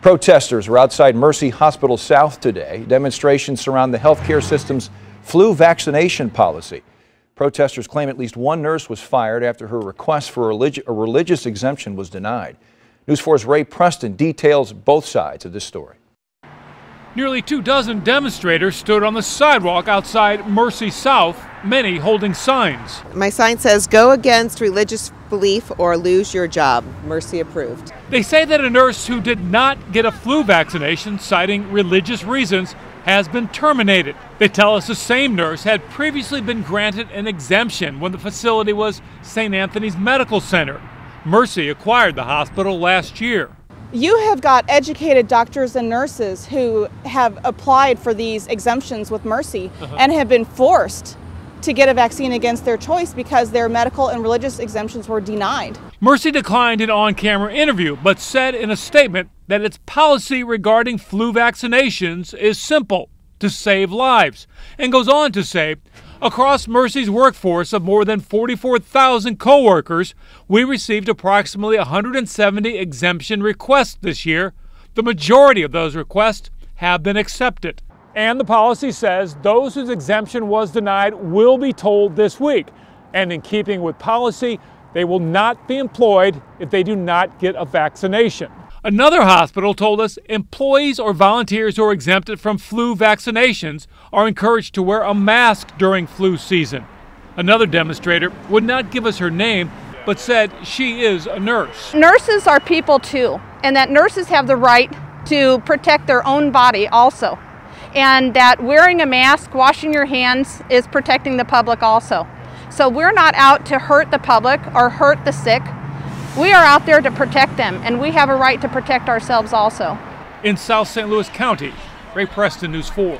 Protesters were outside Mercy Hospital South today. Demonstrations surround the healthcare system's flu vaccination policy. Protesters claim at least one nurse was fired after her request for a religious exemption was denied. News 4's Ray Preston details both sides of this story. Nearly 24 demonstrators stood on the sidewalk outside Mercy South, many holding signs. My sign says, "Go against religious belief or lose your job." Mercy approved. They say that a nurse who did not get a flu vaccination, citing religious reasons, has been terminated. They tell us the same nurse had previously been granted an exemption when the facility was St. Anthony's Medical Center. Mercy acquired the hospital last year. You have got educated doctors and nurses who have applied for these exemptions with Mercy and have been forced to get a vaccine against their choice because their medical and religious exemptions were denied. Mercy declined an on-camera interview, but said in a statement that its policy regarding flu vaccinations is simple: to save lives, and goes on to say, across Mercy's workforce of more than 44,000 co-workers, we received approximately 170 exemption requests this year. The majority of those requests have been accepted. And the policy says those whose exemption was denied will be told this week. And in keeping with policy, they will not be employed if they do not get a vaccination. Another hospital told us employees or volunteers who are exempted from flu vaccinations are encouraged to wear a mask during flu season. Another demonstrator would not give us her name, but said she is a nurse. Nurses are people too, and that nurses have the right to protect their own body also. And that wearing a mask, washing your hands is protecting the public also. So we're not out to hurt the public or hurt the sick. We are out there to protect them, and we have a right to protect ourselves also. In South St. Louis County, Ray Preston, News 4.